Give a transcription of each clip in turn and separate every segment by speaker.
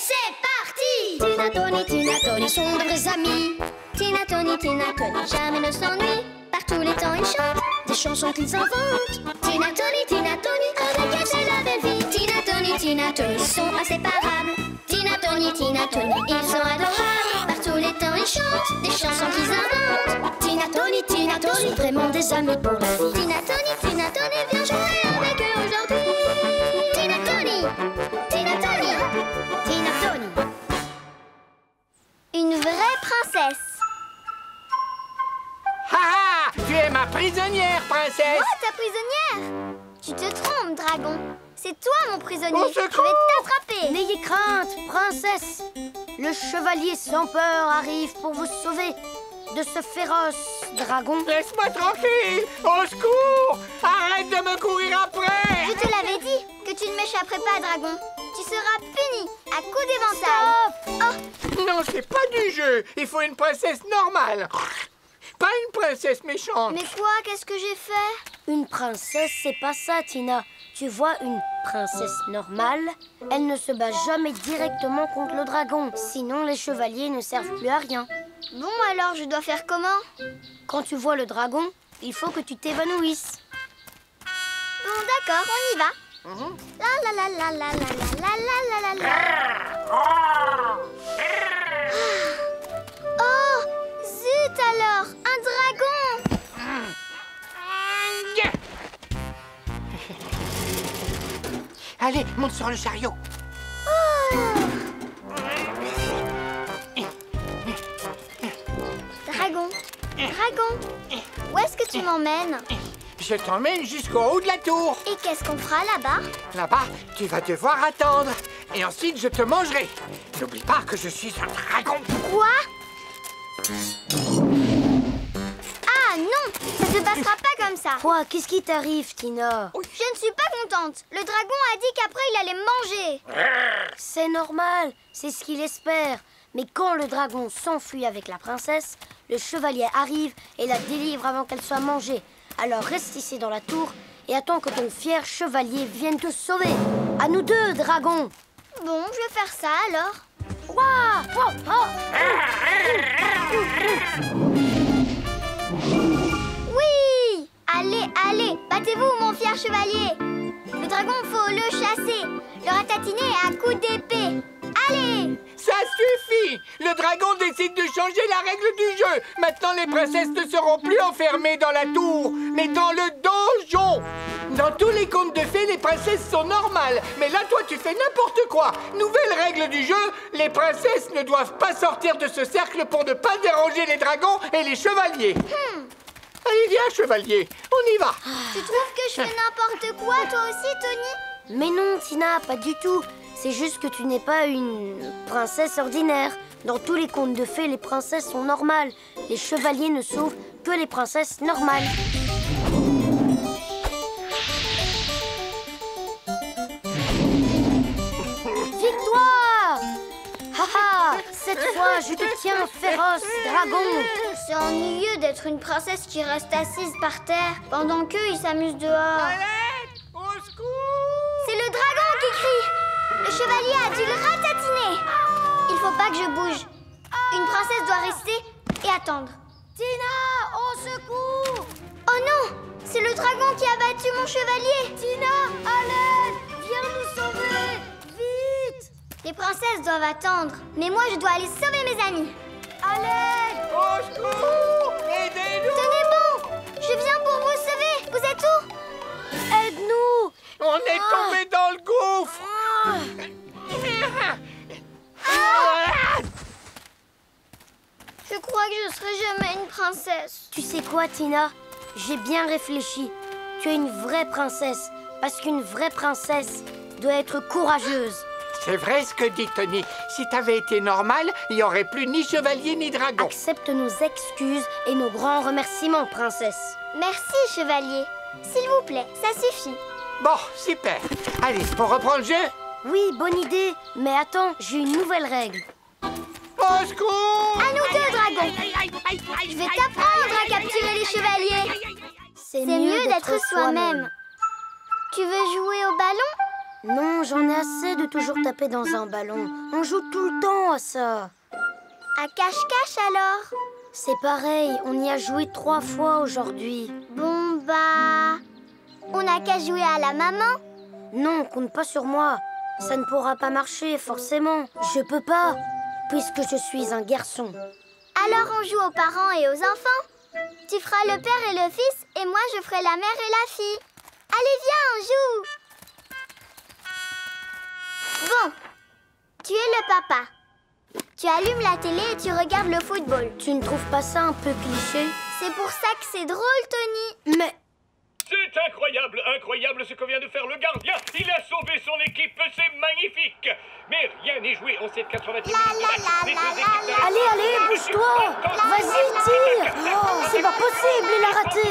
Speaker 1: c'est parti! Tina, Tony sont de vrais amis. Tina, Tony, jamais ne s'ennuient. Par tous les temps, ils chantent des chansons qu'ils inventent. Tina, Tony, avec elle, c'est la belle vie. Tina, Tony sont inséparables. Tina, Tony, ils sont adorables. Par tous les temps, ils chantent des chansons qu'ils inventent. Tina, Tony sont vraiment des amis pour la vie. Tina, Tony, viens jouer avec eux aujourd'hui. Tina, Tony. Une vraie princesse.
Speaker 2: Ha ha! Tu es ma prisonnière, princesse!
Speaker 1: Moi, ta prisonnière? Tu te trompes, dragon. C'est toi, mon prisonnier.
Speaker 2: Au
Speaker 1: Je vais
Speaker 2: secours!
Speaker 1: t'attraper.
Speaker 3: N'ayez crainte, princesse. Le chevalier sans peur arrive pour vous sauver de ce féroce dragon.
Speaker 2: Laisse-moi tranquille! Au secours! Arrête de me courir après!
Speaker 1: Je te l'avais dit que tu ne m'échapperais pas, dragon. Tu seras puni à coups d'éventail. Oh,
Speaker 2: Non, c'est pas du jeu! Il faut une princesse normale! Pas une princesse méchante!
Speaker 1: mais quoi? Qu'est-ce que j'ai fait?
Speaker 3: Une princesse, c'est pas ça, Tina. Tu vois, une princesse normale, elle ne se bat jamais directement contre le dragon. Sinon, les chevaliers ne servent plus à rien.
Speaker 1: Bon, alors, je dois faire comment?
Speaker 3: Quand tu vois le dragon, il faut que tu t'évanouisses.
Speaker 1: Bon, d'accord, on y va. La la la la la la la la la la. Oh, zut alors, un dragon.
Speaker 2: Allez, monte sur le chariot!
Speaker 1: Dragon, où est-ce que tu m'emmènes?
Speaker 2: Je t'emmène jusqu'au haut de la tour.
Speaker 1: Et qu'est-ce qu'on fera là-bas?
Speaker 2: Là-bas, tu vas devoir attendre. Et ensuite, je te mangerai. N'oublie pas que je suis un dragon.
Speaker 1: Quoi? Ah non, ça se passera pas comme ça.
Speaker 3: Quoi? Qu'est-ce qui t'arrive, Tina?
Speaker 1: Je ne suis pas contente. Le dragon a dit qu'après il allait me manger.
Speaker 3: C'est normal, c'est ce qu'il espère. Mais quand le dragon s'enfuit avec la princesse, le chevalier arrive et la délivre avant qu'elle soit mangée. Alors reste ici dans la tour et attends que ton fier chevalier vienne te sauver. À nous deux, dragon.
Speaker 1: Bon, je vais faire ça alors.
Speaker 3: Ouah! Oh, oh.
Speaker 1: Oui! Allez, battez-vous, mon fier chevalier. Le dragon, faut le chasser. Le ratatiner à coups d'épée. Allez!
Speaker 2: Ça suffit! Le dragon décide de changer la règle du jeu. Maintenant, les princesses ne seront plus enfermées dans la tour, mais dans le donjon. Dans tous les contes de fées, les princesses sont normales. Mais là, toi, tu fais n'importe quoi. Nouvelle règle du jeu, les princesses ne doivent pas sortir de ce cercle pour ne pas déranger les dragons et les chevaliers. Allez, viens, chevalier, on y va.
Speaker 1: Tu trouves que je fais n'importe quoi, toi aussi, Tony?
Speaker 3: Mais non, Tina, pas du tout. C'est juste que tu n'es pas une princesse ordinaire. Dans tous les contes de fées, les princesses sont normales. Les chevaliers ne sauvent que les princesses normales. Victoire! Haha! Cette fois, je te tiens, féroce dragon!
Speaker 1: C'est ennuyeux d'être une princesse qui reste assise par terre pendant qu'eux, ils s'amusent dehors.
Speaker 2: Allez, au secours!
Speaker 1: C'est le dragon qui crie! Le chevalier a dû le ratatiner! Il faut pas que je bouge. Une princesse doit rester et attendre.
Speaker 3: Tina, au secours!
Speaker 1: Oh non! C'est le dragon qui a battu mon chevalier!
Speaker 3: Tina, à l'aide! Viens nous sauver! Vite!
Speaker 1: Les princesses doivent attendre, mais moi je dois aller sauver mes amis.
Speaker 3: À l'aide!
Speaker 2: Au secours! Aidez-nous!
Speaker 1: Tenez bon! Je viens pour vous sauver! Vous êtes où?
Speaker 3: Aide-nous!
Speaker 2: On est tombé dans le gouffre!
Speaker 1: Je crois que je serai jamais une princesse.
Speaker 3: Tu sais quoi, Tina? J'ai bien réfléchi. Tu es une vraie princesse, parce qu'une vraie princesse doit être courageuse.
Speaker 2: C'est vrai ce que dit Tony. Si t'avais été normale, il n'y aurait plus ni chevalier ni dragon.
Speaker 3: Accepte nos excuses et nos grands remerciements, princesse.
Speaker 1: Merci, chevalier. S'il vous plaît, ça suffit.
Speaker 2: Bon, super. Allez, on reprend le jeu?
Speaker 3: Oui, bonne idée. Mais attends, j'ai une nouvelle règle.
Speaker 2: Au secours!
Speaker 1: À nous deux, dragon. Je vais t'apprendre à capturer les chevaliers. C'est mieux d'être soi-même. Tu veux jouer au ballon?
Speaker 3: Non, j'en ai assez de toujours taper dans un ballon. On joue tout le temps à ça.
Speaker 1: À cache-cache alors?
Speaker 3: C'est pareil, on y a joué 3 fois aujourd'hui.
Speaker 1: Bon bah... on n'a qu'à jouer à la maman.
Speaker 3: Non, compte pas sur moi. Ça ne pourra pas marcher, forcément. Je peux pas, puisque je suis un garçon.
Speaker 1: Alors on joue aux parents et aux enfants. Tu feras le père et le fils, et moi je ferai la mère et la fille. Allez, viens, on joue. Bon, tu es le papa. Tu allumes la télé et tu regardes le football.
Speaker 3: Tu ne trouves pas ça un peu cliché?
Speaker 1: C'est pour ça que c'est drôle, Tony.
Speaker 3: Mais...
Speaker 4: C'est incroyable, incroyable ce que vient de faire le gardien. Il a sauvé son équipe, c'est magnifique. Mais rien n'est joué en cette 90 minutes.
Speaker 3: Allez, bouge-toi. Vas-y, tire. Oh, c'est pas possible, il a raté.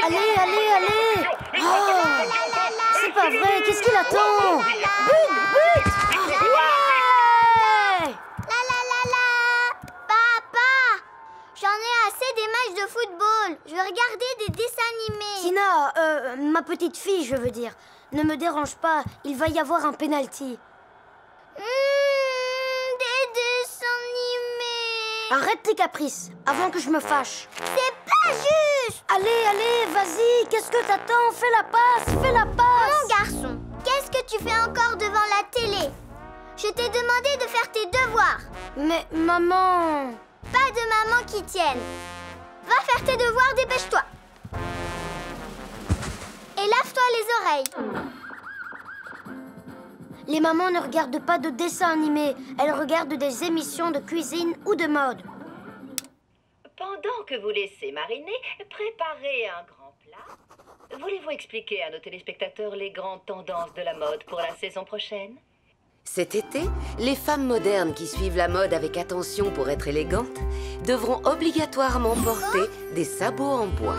Speaker 3: Allez. Oh, c'est pas vrai, qu'est-ce qu'il attend? But. Ouais.
Speaker 1: Papa, j'en ai assez des matchs de football. Je veux regarder des dessins animés.
Speaker 3: Tina, ma petite fille, je veux dire. Ne me dérange pas, il va y avoir un penalty.
Speaker 1: Des dessins animés.
Speaker 3: Arrête tes caprices, avant que je me fâche.
Speaker 1: C'est pas juste.
Speaker 3: Allez, vas-y, qu'est-ce que t'attends? Fais la passe.
Speaker 1: Mon garçon, qu'est-ce que tu fais encore devant la télé? Je t'ai demandé de faire tes devoirs.
Speaker 3: Mais maman...
Speaker 1: Pas de maman qui tienne. Va faire tes devoirs, dépêche-toi. Et lave-toi les oreilles.
Speaker 3: Les mamans ne regardent pas de dessins animés. Elles regardent des émissions de cuisine ou de mode.
Speaker 5: Pendant que vous laissez mariner, préparez un grand plat. Voulez-vous expliquer à nos téléspectateurs les grandes tendances de la mode pour la saison prochaine?
Speaker 6: Cet été, les femmes modernes qui suivent la mode avec attention pour être élégantes devront obligatoirement porter des sabots en bois,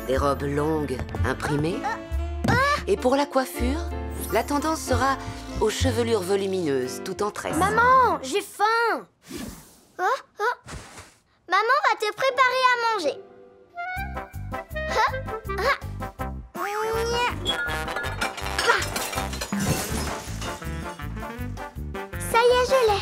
Speaker 6: des robes longues imprimées, et pour la coiffure, la tendance sera aux chevelures volumineuses tout en tresse.
Speaker 3: Maman, j'ai faim.
Speaker 1: Maman va te préparer à manger. Ça y est, je l'ai.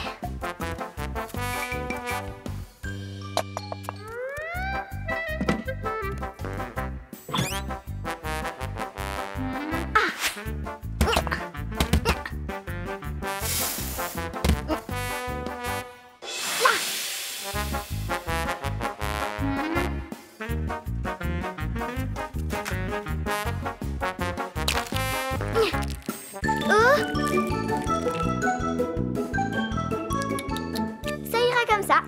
Speaker 1: Ça ira comme ça.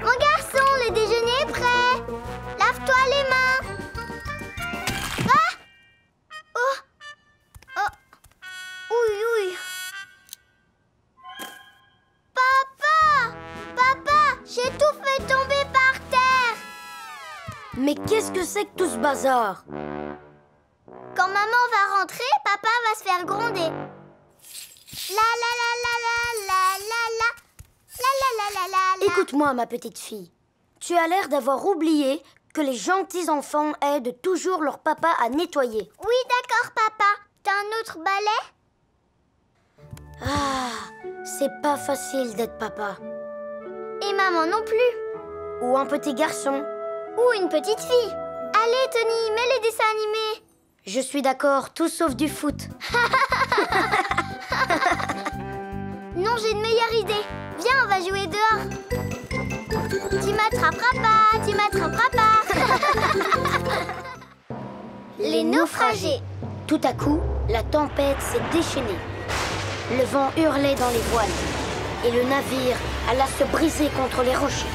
Speaker 1: Mon garçon, le déjeuner est prêt. Lave-toi les mains. Ah! Oh! Ouille. Papa, j'ai tout fait tomber par terre.
Speaker 3: Mais qu'est-ce que c'est que tout ce bazar?
Speaker 1: Quand maman va rentrer, papa va se faire gronder.
Speaker 3: Écoute-moi, ma petite fille. Tu as l'air d'avoir oublié que les gentils enfants aident toujours leur papa à nettoyer.
Speaker 1: Oui, d'accord, papa. T'as un autre balai?
Speaker 3: Ah, c'est pas facile d'être papa.
Speaker 1: Et maman non plus.
Speaker 3: Ou un petit garçon.
Speaker 1: Ou une petite fille. Allez, Tony, mets les dessins animés.
Speaker 3: Je suis d'accord, tout sauf du foot.
Speaker 1: Non, j'ai une meilleure idée. Viens, on va jouer dehors. Tu m'attraperas pas. Les naufragés.
Speaker 3: Tout à coup, la tempête s'est déchaînée. Le vent hurlait dans les voiles. Et le navire alla se briser contre les rochers.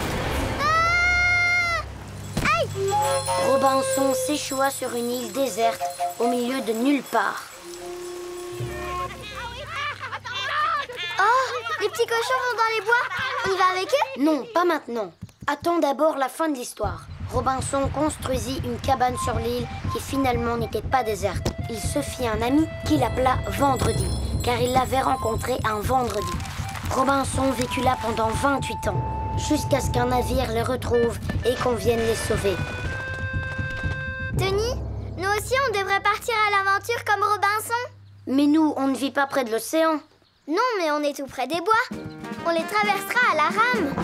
Speaker 3: Robinson s'échoua sur une île déserte au milieu de nulle part.
Speaker 1: Oh, les petits cochons vont dans les bois. On y va avec eux?
Speaker 3: Non, pas maintenant. Attends d'abord la fin de l'histoire. Robinson construisit une cabane sur l'île qui finalement n'était pas déserte. Il se fit un ami qu'il appela Vendredi, car il l'avait rencontré un vendredi. Robinson vécut là pendant 28 ans, jusqu'à ce qu'un navire les retrouve et qu'on vienne les sauver.
Speaker 1: aussi, on devrait partir à l'aventure comme Robinson.
Speaker 3: Mais nous, on ne vit pas près de l'océan.
Speaker 1: Non, mais on est tout près des bois. On les traversera à la rame.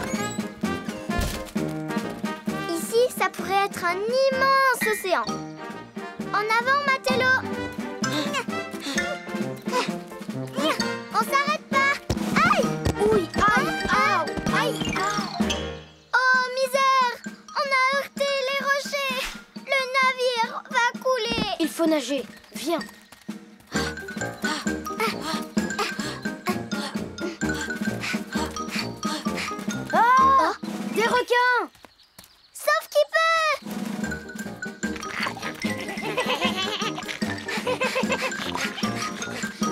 Speaker 1: Ici, ça pourrait être un immense océan. En avant, Matelot. On s'arrête pas. Aïe!
Speaker 3: Oui, aïe,
Speaker 1: Aïe! Oh, misère! On a heurté les rochers. Le navire va couler.
Speaker 3: Il faut nager. Viens. Ah! Des requins!
Speaker 1: Sauf qui peut!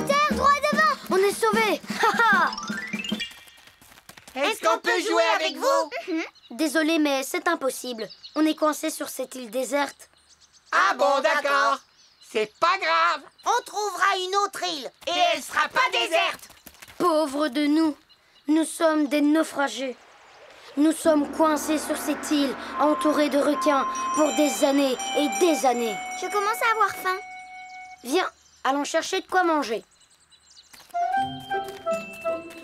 Speaker 1: Terre, droit devant!
Speaker 3: On est sauvés!
Speaker 2: Est-ce qu'on peut jouer avec vous?
Speaker 3: Désolé, mais c'est impossible. On est coincé sur cette île déserte.
Speaker 2: Ah bon, d'accord. C'est pas grave.
Speaker 7: On trouvera une autre île.
Speaker 2: Et elle sera pas déserte.
Speaker 3: Pauvres de nous, nous sommes des naufragés. Nous sommes coincés sur cette île, entourés de requins, pour des années et des années.
Speaker 1: Je commence à avoir faim.
Speaker 3: Viens, allons chercher de quoi manger.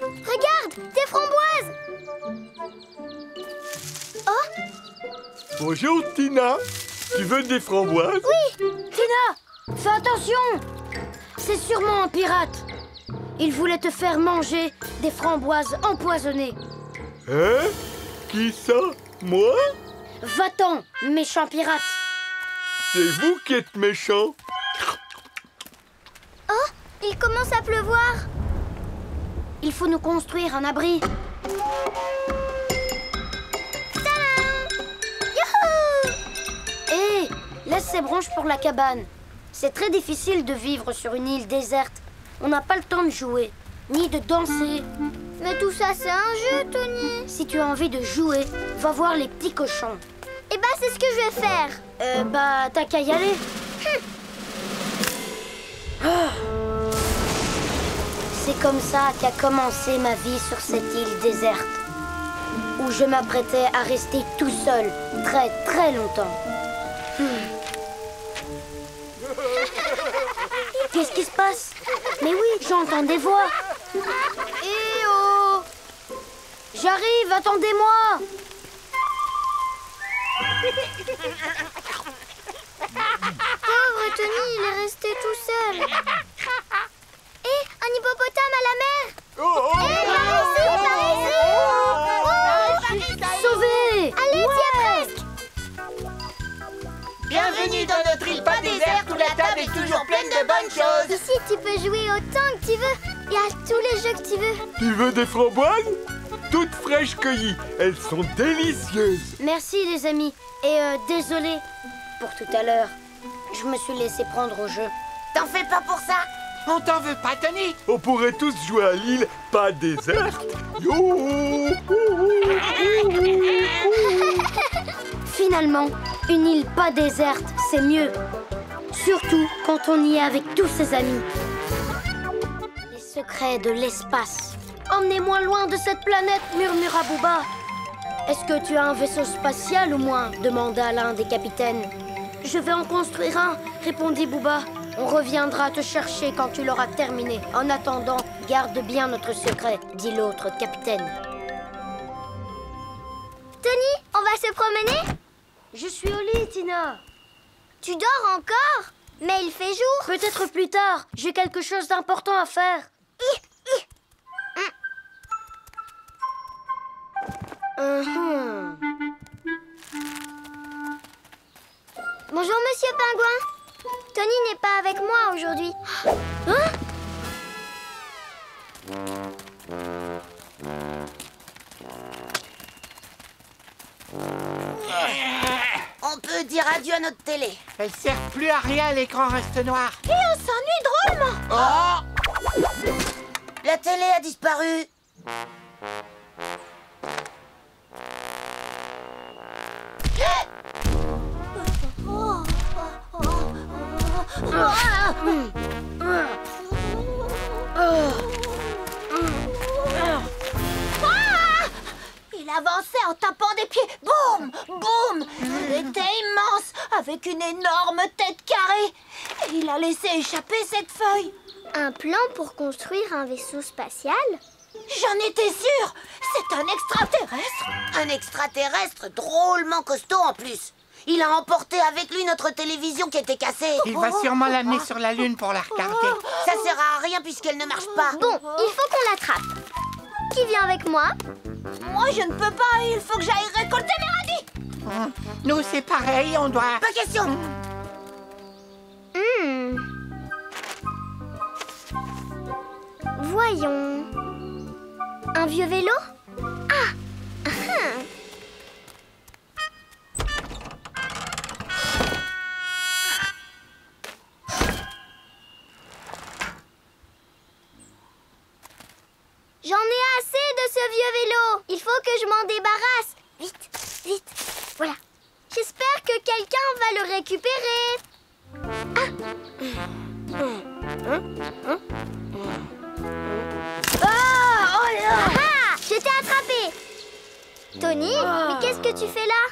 Speaker 1: Regarde, des framboises!
Speaker 8: Bonjour Tina, tu veux des framboises?
Speaker 3: Oui, Tina, fais attention! C'est sûrement un pirate. Il voulait te faire manger des framboises empoisonnées.
Speaker 8: Hein? Qui ça? Moi?
Speaker 3: Va-t'en, méchant pirate!
Speaker 8: C'est vous qui êtes méchant.
Speaker 1: Oh, il commence à pleuvoir.
Speaker 3: Il faut nous construire un abri. Hé, laisse ces branches pour la cabane. C'est très difficile de vivre sur une île déserte. On n'a pas le temps de jouer, ni de danser.
Speaker 1: Mais tout ça, c'est un jeu, Tony.
Speaker 3: Si tu as envie de jouer, va voir les petits cochons.
Speaker 1: Eh ben, c'est ce que je vais faire.
Speaker 3: Bah, t'as qu'à y aller. C'est comme ça qu'a commencé ma vie sur cette île déserte, où je m'apprêtais à rester tout seul très très longtemps. Qu'est-ce qui se passe? Mais oui, j'entends des voix. Eh oh! J'arrive, attendez-moi!
Speaker 1: Pauvre Tony, il est resté tout seul. Eh, un hippopotame à la mer. Eh, par ici.
Speaker 3: Sauvé!
Speaker 1: Allez, t'y es presque.
Speaker 2: Bienvenue dans notre île pas déserte où la table est toujours pleine de bonnes choses.
Speaker 1: Ici, tu peux jouer autant que tu veux. Il y a tous les jeux que tu veux.
Speaker 8: Tu veux des framboises? Toutes fraîches cueillies, elles sont délicieuses.
Speaker 3: Merci les amis. Et désolé pour tout à l'heure. Je me suis laissé prendre au jeu.
Speaker 7: T'en fais pas pour ça.
Speaker 2: On t'en veut pas, Tony.
Speaker 8: On pourrait tous jouer à l'île pas déserte. Yo!
Speaker 3: Finalement, une île pas déserte, c'est mieux. Surtout quand on y est avec tous ses amis. Les secrets de l'espace. Emmenez-moi loin de cette planète, murmura Booba. Est-ce que tu as un vaisseau spatial ou moins? Demanda l'un des capitaines. Je vais en construire un, répondit Booba. On reviendra te chercher quand tu l'auras terminé. En attendant, garde bien notre secret, dit l'autre capitaine.
Speaker 1: Tony, on va se promener?
Speaker 3: Je suis au lit, Tina.
Speaker 1: Tu dors encore? Mais il fait jour.
Speaker 3: Peut-être plus tard, j'ai quelque chose d'important à faire.
Speaker 1: Bonjour, Monsieur Pingouin. Tony n'est pas avec moi aujourd'hui. Hein?
Speaker 7: On peut dire adieu à notre télé.
Speaker 2: Elle sert plus à rien, l'écran reste noir.
Speaker 1: Et on s'ennuie drôlement.
Speaker 2: Oh!
Speaker 7: La télé a disparu.
Speaker 1: Il a
Speaker 9: avançait en tapant des pieds. Boum, boum. Il était immense, avec une énorme tête carrée. Et il a laissé échapper cette feuille.
Speaker 1: Un plan pour construire un vaisseau spatial?
Speaker 9: J'en étais sûre. C'est un extraterrestre.
Speaker 7: Un extraterrestre drôlement costaud en plus. Il a emporté avec lui notre télévision qui était cassée.
Speaker 2: Il va sûrement l'amener sur la Lune pour la regarder.
Speaker 7: Ça sert à rien puisqu'elle ne marche pas.
Speaker 1: Bon, il faut qu'on l'attrape. Qui vient avec moi?
Speaker 9: Moi, je ne peux pas. Il faut que j'aille récolter mes radis.
Speaker 2: Nous, c'est pareil, on doit...
Speaker 7: Pas question.
Speaker 1: Voyons. Un vieux vélo? Ah! J'en ai assez de ce vieux vélo. Il faut que je m'en débarrasse. Vite, vite. Voilà. J'espère que quelqu'un va le récupérer. Je t'ai attrapé. Tony, mais qu'est-ce que tu fais là?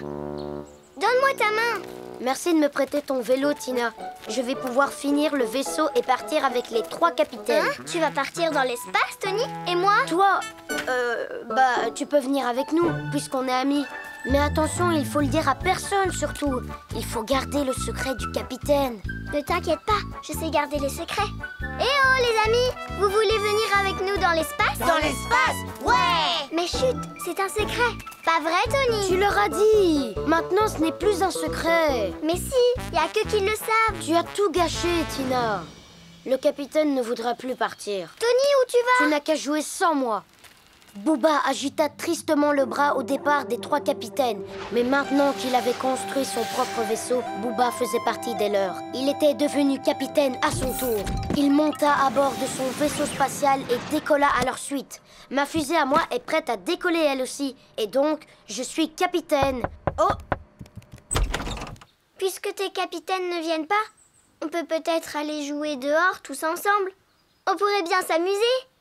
Speaker 1: Donne-moi ta main.
Speaker 3: Merci de me prêter ton vélo, Tina. Je vais pouvoir finir le vaisseau et partir avec les 3 capitaines.
Speaker 1: Tu vas partir dans l'espace, Tony? Et moi?
Speaker 3: Toi, tu peux venir avec nous, puisqu'on est amis. Mais attention, il faut le dire à personne, surtout. Il faut garder le secret du capitaine.
Speaker 1: Ne t'inquiète pas, je sais garder les secrets. Eh oh, les amis, vous voulez venir avec nous dans l'espace?
Speaker 7: Dans l'espace? Ouais!
Speaker 1: Mais chut, c'est un secret. Pas vrai, Tony?
Speaker 3: Tu leur as dit. Maintenant, ce n'est plus un secret.
Speaker 1: Mais si, y a que qui le savent.
Speaker 3: Tu as tout gâché, Tina. Le capitaine ne voudra plus partir.
Speaker 1: Tony, où tu vas?
Speaker 3: Tu n'as qu'à jouer sans moi. Booba agita tristement le bras au départ des 3 capitaines. Mais maintenant qu'il avait construit son propre vaisseau, Booba faisait partie des leurs. Il était devenu capitaine à son tour. Il monta à bord de son vaisseau spatial et décolla à leur suite. Ma fusée à moi est prête à décoller elle aussi. Et donc, je suis capitaine. Oh!
Speaker 1: Puisque tes capitaines ne viennent pas, on peut peut-être aller jouer dehors tous ensemble. On pourrait bien s'amuser.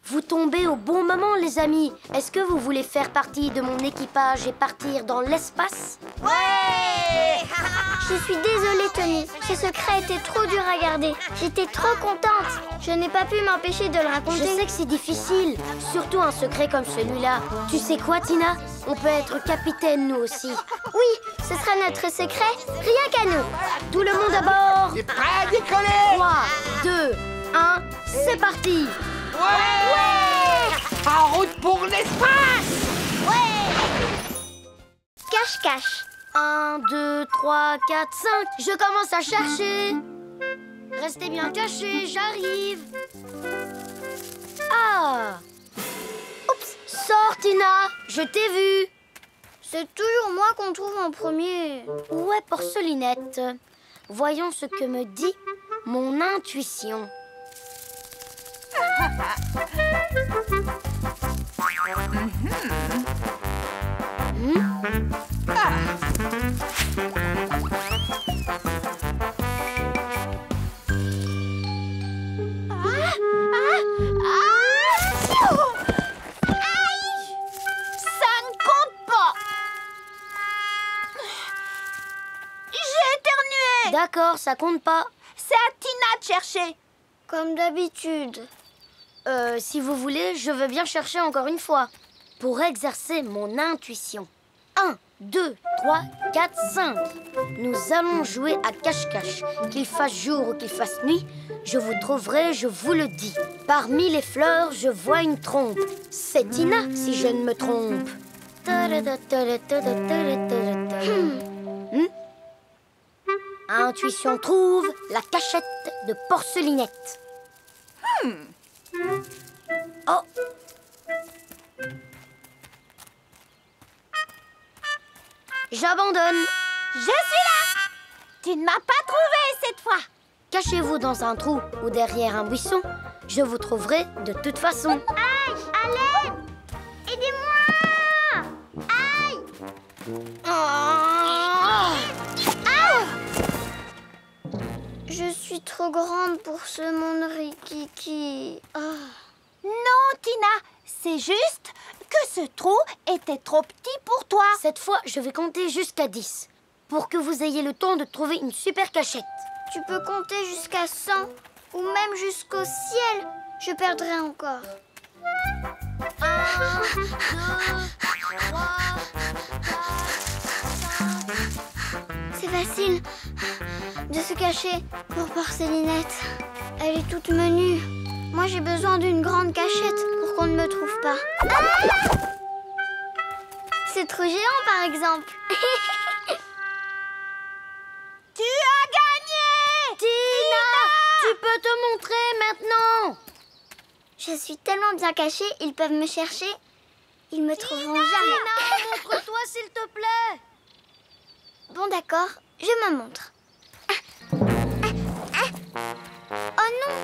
Speaker 3: Vous tombez au bon moment, les amis. Est-ce que vous voulez faire partie de mon équipage et partir dans l'espace?
Speaker 7: Ouais!
Speaker 1: Je suis désolée, Tony. Ce secret était trop dur à garder. J'étais trop contente. Je n'ai pas pu m'empêcher de le raconter.
Speaker 3: Je sais que c'est difficile, surtout un secret comme celui-là. Tu sais quoi, Tina? On peut être capitaine, nous aussi.
Speaker 1: Oui, ce sera notre secret, rien qu'à nous.
Speaker 3: Tout le monde à bord.
Speaker 2: C'est prêt à décoller!
Speaker 3: 3, 2, 1, c'est parti!
Speaker 2: Ouais! En route pour l'espace!
Speaker 1: Cache-cache.
Speaker 3: 1, 2, 3, 4, 5. Je commence à chercher. Restez bien cachés, j'arrive. Ah! Oups! Sors, Tina! Je t'ai vu.
Speaker 1: C'est toujours moi qu'on trouve en premier.
Speaker 3: Où est Porcelinette? Voyons ce que me dit mon intuition. D'accord, ça compte pas.
Speaker 9: C'est à Tina de chercher.
Speaker 1: Comme d'habitude.
Speaker 3: Si vous voulez, je veux bien chercher encore une fois. Pour exercer mon intuition. 1, 2, 3, 4, 5. Nous allons jouer à cache-cache. Qu'il fasse jour ou qu'il fasse nuit, je vous trouverai, je vous le dis. Parmi les fleurs, je vois une trompe. C'est Tina, si je ne me trompe. Intuition trouve la cachette de Porcelinette. Oh! J'abandonne.
Speaker 9: Je suis là. Tu ne m'as pas trouvé cette fois.
Speaker 3: Cachez-vous dans un trou ou derrière un buisson. Je vous trouverai de toute façon.
Speaker 1: Aïe! À l'aide! Aidez-moi! Aïe! Je suis trop grande pour ce monde rikiki.
Speaker 9: Non, Tina, c'est juste que ce trou était trop petit pour toi.
Speaker 3: Cette fois, je vais compter jusqu'à 10 pour que vous ayez le temps de trouver une super cachette.
Speaker 1: Tu peux compter jusqu'à 100 ou même jusqu'au ciel. Je perdrai encore.
Speaker 3: 1, 2, 3, 4, 5.
Speaker 1: C'est facile de se cacher pour Porcelinette. Elle est toute menue. Moi, j'ai besoin d'une grande cachette pour qu'on ne me trouve pas. Ah! C'est trop géant, par exemple.
Speaker 9: Tu as gagné!
Speaker 3: Tina, tu peux te montrer maintenant.
Speaker 1: Je suis tellement bien cachée, ils peuvent me chercher. Ils me trouveront jamais.
Speaker 3: Tina, montre-toi s'il te plaît.
Speaker 1: Bon, d'accord, je me montre. Oh non!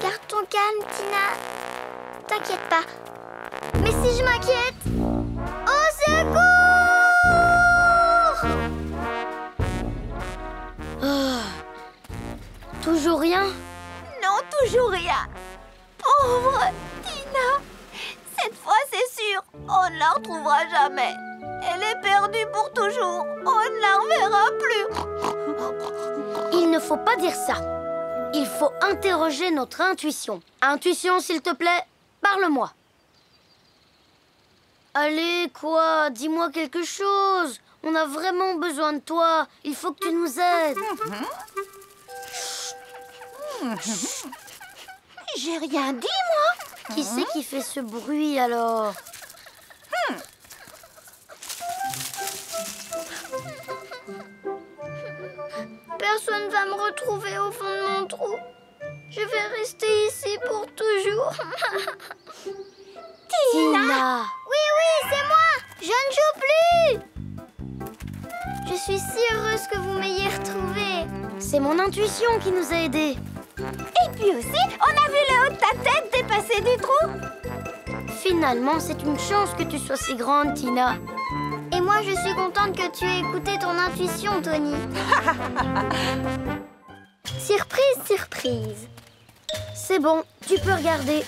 Speaker 1: Garde ton calme, Tina. T'inquiète pas. Mais si je m'inquiète... Au secours!
Speaker 3: Toujours rien?
Speaker 9: Non, toujours rien. Pauvre Tina. Cette fois, c'est sûr, on ne la retrouvera jamais. Elle est perdue pour toujours. On ne la reverra plus.
Speaker 3: Il ne faut pas dire ça. Il faut interroger notre intuition. Intuition, s'il te plaît, parle-moi. Allez, quoi? Dis-moi quelque chose. On a vraiment besoin de toi. Il faut que tu nous aides.
Speaker 9: J'ai rien dit, moi.
Speaker 3: Qui c'est qui fait ce bruit, alors?
Speaker 1: Personne va me retrouver au fond de mon trou. Je vais rester ici pour toujours.
Speaker 3: Tina!
Speaker 1: Oui, c'est moi. Je ne joue plus. Je suis si heureuse que vous m'ayez retrouvée.
Speaker 3: C'est mon intuition qui nous a aidés.
Speaker 9: Et puis aussi, on a vu le haut de ta tête dépasser du trou.
Speaker 3: Finalement, c'est une chance que tu sois si grande, Tina.
Speaker 1: Et moi, je suis contente que tu aies écouté ton intuition, Tony. Surprise, surprise.
Speaker 3: C'est bon, tu peux regarder.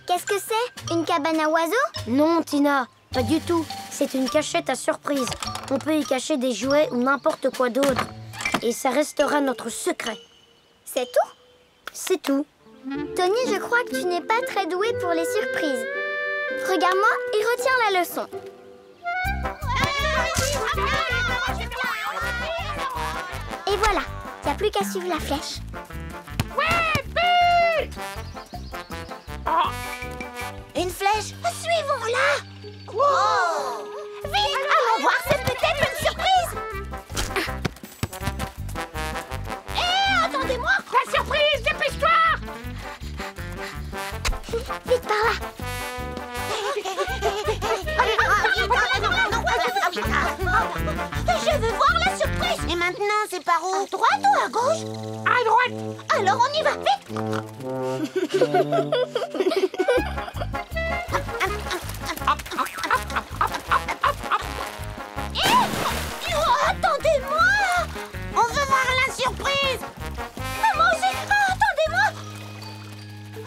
Speaker 1: Qu'est-ce que c'est? Une cabane à oiseaux?
Speaker 3: Non, Tina, pas du tout. C'est une cachette à surprise. On peut y cacher des jouets ou n'importe quoi d'autre. Et ça restera notre secret.
Speaker 1: C'est tout?
Speaker 3: C'est tout.
Speaker 1: Tony, je crois que tu n'es pas très doué pour les surprises. Regarde-moi et retiens la leçon. Et voilà, il n'y a plus qu'à suivre la flèche.
Speaker 7: Une flèche?
Speaker 9: Suivons-la. Oh. Vite, allons voir, c'est peut-être une surprise. Hé, attendez-moi. La surprise, dépêche-toi.
Speaker 1: Vite par là.
Speaker 9: Je veux voir la surprise.
Speaker 7: Et maintenant, c'est par où?
Speaker 9: À droite ou à gauche? À droite. Alors on y va, vite. Attendez-moi.
Speaker 7: On veut voir la surprise.
Speaker 9: Moi aussi. Attendez-moi.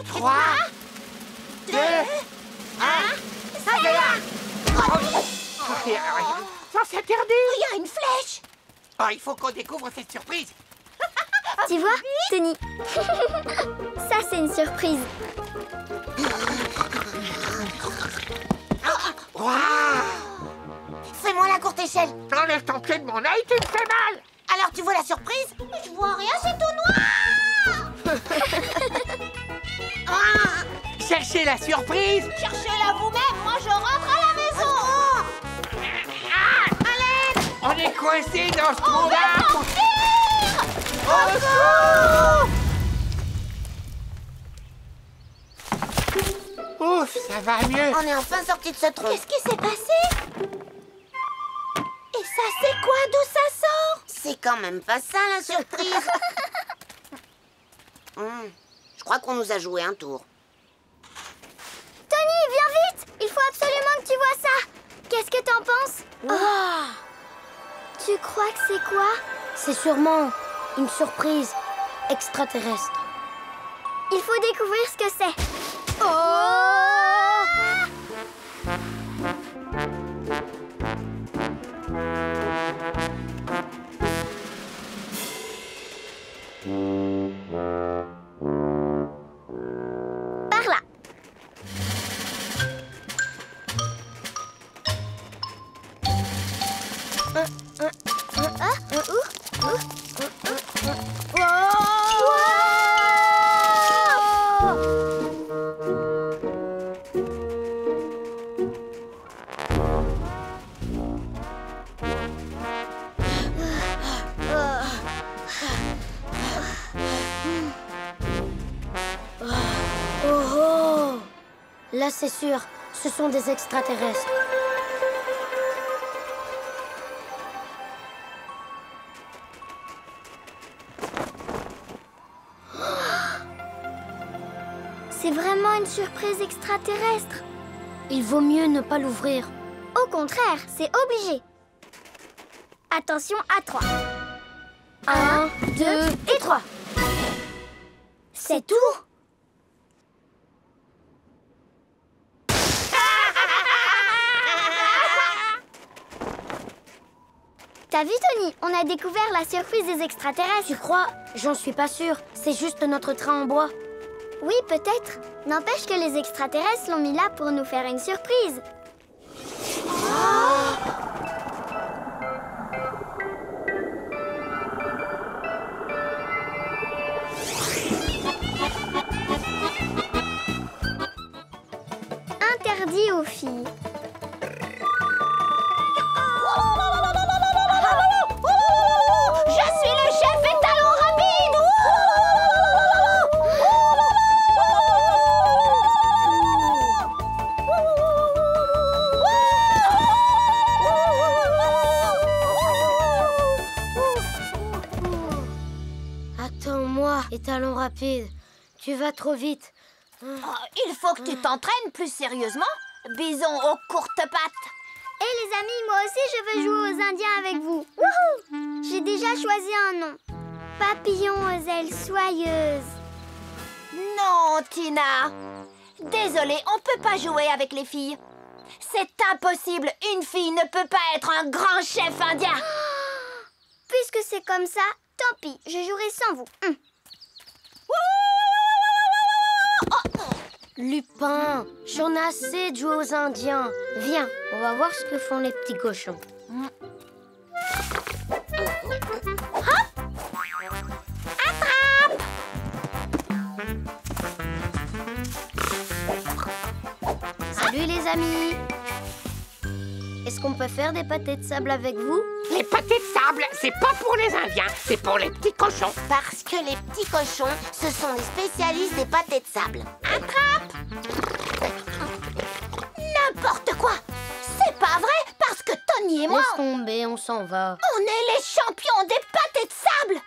Speaker 2: 3, 2, 1,
Speaker 9: Ça y est.
Speaker 2: Ça s'interdit.
Speaker 9: Il y a une flèche.
Speaker 2: Oh, il faut qu'on découvre cette surprise.
Speaker 1: Tu vois, Tony? Ça, c'est une surprise.
Speaker 7: Fais-moi la courte échelle.
Speaker 2: Enlève ton pied de mon œil, tu me fais mal.
Speaker 7: Alors, tu vois la surprise?
Speaker 9: Je vois rien, c'est tout noir.
Speaker 2: Cherchez la surprise.
Speaker 9: Cherchez-la vous-même. Moi, je rentre à la maison.
Speaker 2: On est coincé dans ce
Speaker 9: On va
Speaker 2: trou-là.
Speaker 9: sortir.
Speaker 2: Ouf, ça va mieux.
Speaker 7: On est enfin sorti de ce trou.
Speaker 9: Qu'est-ce qui s'est passé? Et ça, c'est quoi? D'où ça sort?
Speaker 7: C'est quand même pas ça, la surprise. Je crois qu'on nous a joué un tour.
Speaker 1: Tony, viens vite. Il faut absolument que tu vois ça. Qu'est-ce que t'en penses?
Speaker 3: Waouh!
Speaker 1: Tu crois que c'est quoi?
Speaker 3: C'est sûrement une surprise extraterrestre.
Speaker 1: Il faut découvrir ce que c'est. Par là.
Speaker 3: Oh! Là, c'est sûr, ce sont des extraterrestres.
Speaker 1: C'est vraiment une surprise extraterrestre.
Speaker 3: Il vaut mieux ne pas l'ouvrir.
Speaker 1: Au contraire, c'est obligé. Attention à 3.
Speaker 3: 1, 2 et 3.
Speaker 1: C'est tout? T'as vu, Tony? On a découvert la surprise des extraterrestres.
Speaker 3: Tu crois? J'en suis pas sûre. C'est juste notre train en bois.
Speaker 1: Oui, peut-être. N'empêche que les extraterrestres l'ont mis là pour nous faire une surprise. Interdit aux filles.
Speaker 9: Je suis le chef étalon rapide.
Speaker 3: Attends-moi, étalon rapide. Tu vas trop vite.
Speaker 9: Il faut que tu t'entraînes plus sérieusement. Bison aux courtes pattes.
Speaker 1: Et les amis, moi aussi je veux jouer aux Indiens avec vous. Wouhou! J'ai déjà choisi un nom. Papillon aux ailes soyeuses.
Speaker 9: Non, Tina. Désolée, on peut pas jouer avec les filles. C'est impossible. Une fille ne peut pas être un grand chef indien.
Speaker 1: Puisque c'est comme ça, tant pis, je jouerai sans vous.
Speaker 3: Lupin, j'en ai assez de jouer aux Indiens. Viens, on va voir ce que font les petits cochons.
Speaker 9: Attrape!
Speaker 3: Salut les amis. Est-ce qu'on peut faire des pâtés de sable avec vous?
Speaker 2: Les pâtés de sable, c'est pas pour les Indiens, c'est pour les petits cochons.
Speaker 7: Parce que les petits cochons, ce sont les spécialistes des pâtés de sable.
Speaker 9: Attrape! N'importe quoi! C'est pas vrai, parce que Tony et moi,
Speaker 3: Laisse tomber, on s'en va.
Speaker 9: on est les champions des pâtés de sable!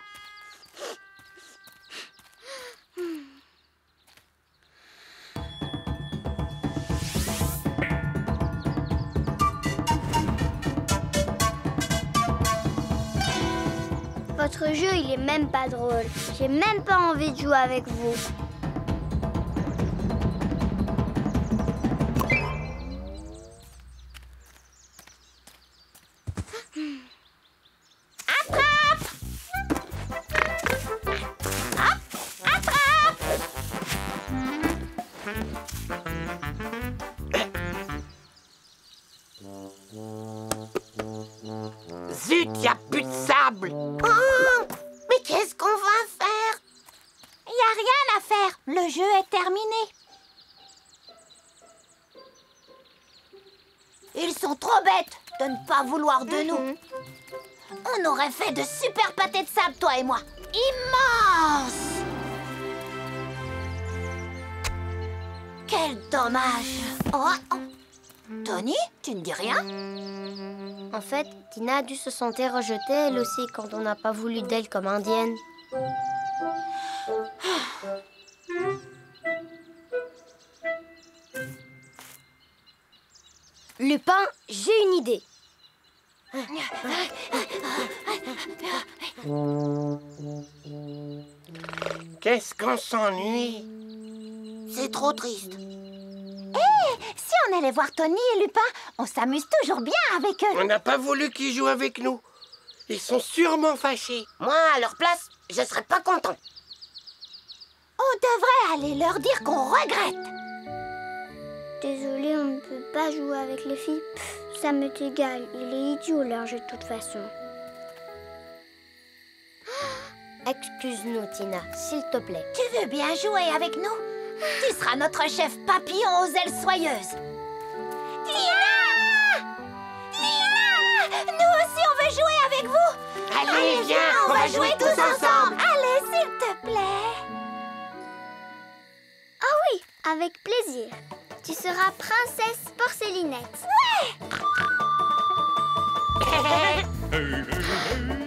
Speaker 1: Votre jeu, il est même pas drôle. J'ai même pas envie de jouer avec vous.
Speaker 9: Attrape! Hop! Attrape!
Speaker 2: Zut, y a plus de sable.
Speaker 7: Oh, mais qu'est-ce qu'on va faire?
Speaker 9: Y a rien à faire. Le jeu est terminé. Ils sont trop bêtes de ne pas vouloir de nous. On aurait fait de super pâtés de sable, toi et moi. Immense! Quel dommage. Oh, oh. Tony, tu ne dis rien?
Speaker 3: En fait, Tina a dû se sentir rejetée elle aussi quand on n'a pas voulu d'elle comme indienne. Lupin, j'ai une idée.
Speaker 2: Qu'est-ce qu'on s'ennuie.
Speaker 7: C'est trop triste.
Speaker 9: Si on allait voir Tony et Lupin, on s'amuse toujours bien avec eux.
Speaker 2: On n'a pas voulu qu'ils jouent avec nous. Ils sont sûrement fâchés.
Speaker 7: Moi, à leur place, je serais pas content.
Speaker 9: On devrait aller leur dire qu'on regrette.
Speaker 1: Désolée, on ne peut pas jouer avec les filles. Ça m'est égal, il est idiot leur jeu de toute façon.
Speaker 3: Excuse-nous, Tina, s'il te plaît.
Speaker 9: Tu veux bien jouer avec nous? Tu seras notre chef papillon aux ailes soyeuses. Tina! Tina! Nous aussi, on veut jouer avec vous.
Speaker 7: Allez, viens, on va jouer tous ensemble.
Speaker 9: Allez, s'il te plaît.
Speaker 1: Ah oui, avec plaisir. Tu seras princesse Porcelinette.
Speaker 9: Ouais!